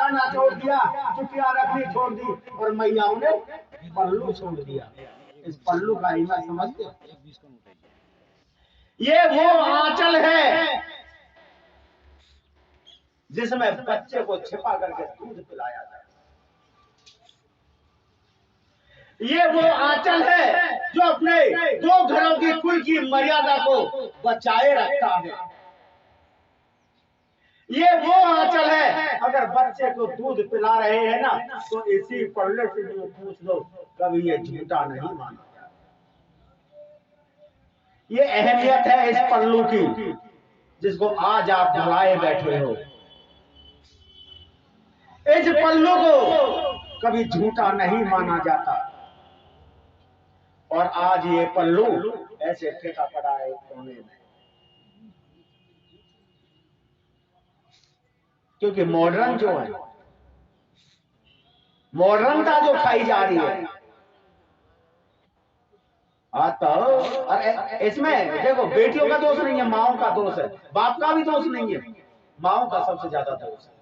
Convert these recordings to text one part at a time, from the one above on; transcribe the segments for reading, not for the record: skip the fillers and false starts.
बजाना छोड़ दिया, चुटिया रखनी छोड़ दी, और मैयाओं ने पल्लू छोड़ दिया। इस पल्लू का ईमा समझते हो? ये वो आंचल है जिसमें बच्चे को छिपा करके दूध पिलाया जाए। ये वो आंचल है जो अपने दो घरों की कुल की मर्यादा को बचाए रखता है। ये वो आंचल है, अगर बच्चे को दूध पिला रहे हैं ना, तो इसी पल्ले से जो पूछ लो, कभी ये झूठा नहीं माना जाता। ये अहमियत है इस पल्लू की, जिसको आज आप भुलाए बैठे हो। इस पल्लू को कभी झूठा नहीं माना जाता, और आज ये पल्लू ऐसे फेंका पड़ा है कोने में, क्योंकि मॉडर्न जो है, मॉडर्नता जो खाई जा रही है। तो अरे इसमें देखो, बेटियों का दोष नहीं है, माओं का दोष है। बाप का भी दोष नहीं है, माओं का सबसे ज्यादा दोष है।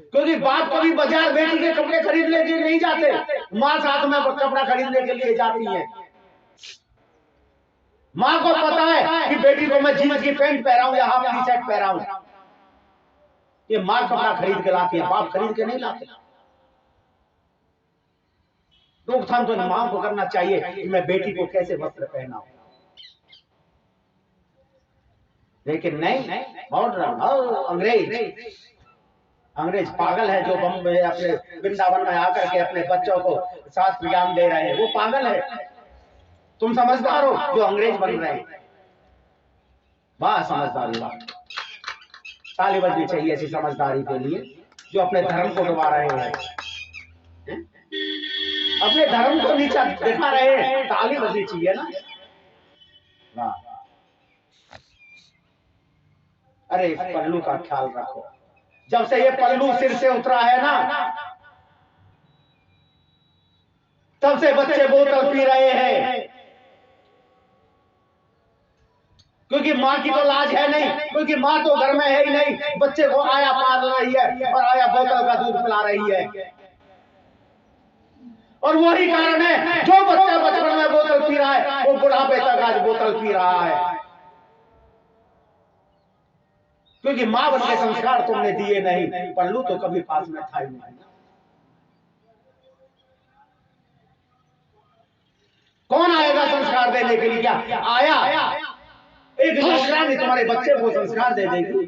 क्योंकि बाप कभी बाजार बेटी के कपड़े खरीदने के लिए नहीं जाते, माँ साथ में कपड़ा खरीदने के लिए जाती है। माँ को पता है कि बेटी को मैं जीन्स की पैंट पहराऊं या हाफ टी शर्ट पहराऊं, ये माँ कपड़ा खरीद के लाती है, बाप खरीद के नहीं लाते। रोकथाम तो माँ को करना चाहिए कि मैं बेटी को कैसे वस्त्र पहनाऊं, लेकिन नहीं, मॉडर्न अंग्रेज पागल है जो बम्बई अपने वृंदावन में आकर के अपने बच्चों को शास्त्र ज्ञान दे रहे हैं। वो पागल है, तुम समझदार हो जो अंग्रेज बन रहे हैं। वाह समझदारी, वाह, ताली बजनी चाहिए ऐसी समझदारी के लिए जो अपने धर्म को डुबा रहे हैं, अपने धर्म को नीचा दिखा रहे हैं। ताली बजनी चाहिए ना। वाह, अरे इस पल्लू का ख्याल रखो। जब से ये पल्लू सिर से उतरा है ना, तब से बच्चे बोतल पी रहे हैं, क्योंकि माँ की तो लाज है नहीं, क्योंकि माँ तो घर में है ही नहीं। बच्चे को आया पाल रही है और आया बोतल का दूध पिला रही है। और वही कारण है, जो बच्चा बचपन में बोतल पी रहा है वो बुढ़ापे तक आज बोतल पी रहा है, क्योंकि माँ बन के संस्कार तुमने दिए नहीं। पल्लू तो कभी पास में था ही नहीं। कौन आएगा संस्कार देने के लिए? क्या आया एक नौकरानी तुम्हारे बच्चे को संस्कार दे देगी?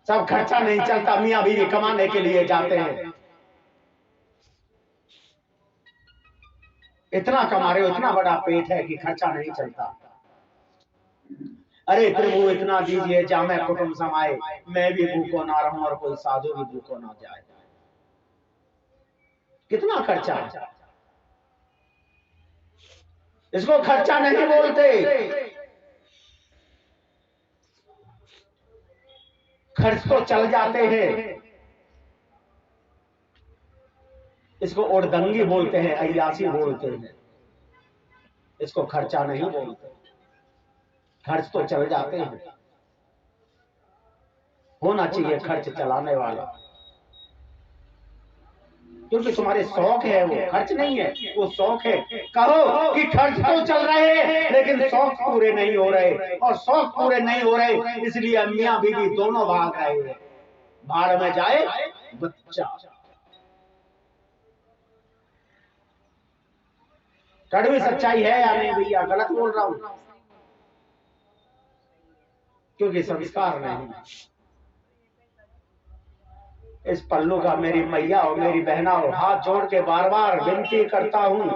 सब खर्चा नहीं चलता, मियां बीवी कमाने के लिए जाते हैं। इतना कमा रहे हो, इतना बड़ा पेट है कि खर्चा नहीं चलता। अरे प्रभु इतना दीजिए जामे कुटुंब समाए, मैं भी भूखो ना रहूं और कोई साधु भी भूखो ना जाए। कितना खर्चा है, इसको खर्चा नहीं बोलते। खर्च तो चल जाते हैं, इसको उड़दंगी बोलते हैं, अय्यासी बोलते हैं, इसको खर्चा नहीं बोलते। खर्च तो चल जाते हैं, होना चाहिए खर्च चलाने वाला, क्योंकि तुम्हारे शौक है, वो खर्च नहीं है, वो शौक है। कहो कि खर्च तो चल रहे हैं लेकिन शौक पूरे नहीं हो रहे, और शौक पूरे नहीं हो रहे इसलिए मियां बीवी दोनों भाग रहे हैं। भाड़ में जाए बच्चा। कड़वी सच्चाई है या नहीं भैया? गलत बोल रहा हूं? क्योंकि संस्कार नहीं। इस पल्लू का मेरी मैया और मेरी बहना हाथ जोड़ के बार बार विनती करता हूं,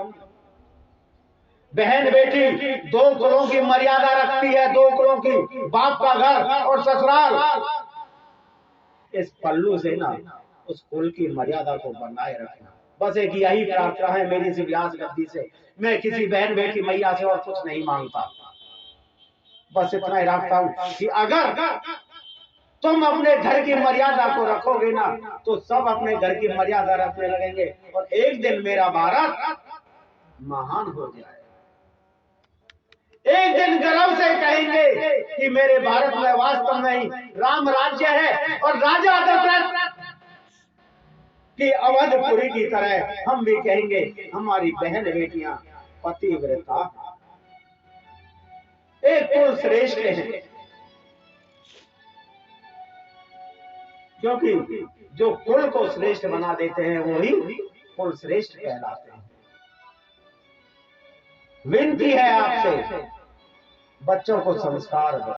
बहन बेटी दो कुलों की मर्यादा रखती है, दो कुलों की, बाप का घर और ससुराल। इस पल्लू से ना उस कुल की मर्यादा को बनाए रखना। बस एक यही प्रार्थना है मेरी इस व्यास गद्दी से। मैं किसी बहन बेटी मैया से और कुछ नहीं मांगता, बस इतना ही रखता हूं कि अगर तुम अपने घर की मर्यादा को रखोगे ना, तो सब अपने घर की मर्यादा रखने लगेंगे और एक दिन मेरा भारत महान हो जाएगा। एक दिन गर्व से कहेंगे कि मेरे भारत में वास्तव में ही राम राज्य है और राजा दशरथ की अवधपुरी की तरह हम भी कहेंगे हमारी बहन बेटियां पतिव्रता, एक कुल श्रेष्ठ है। क्योंकि जो कुल को श्रेष्ठ बना देते हैं वही कुल श्रेष्ठ कहलाते हैं। विनती है आपसे, बच्चों को संस्कार दो।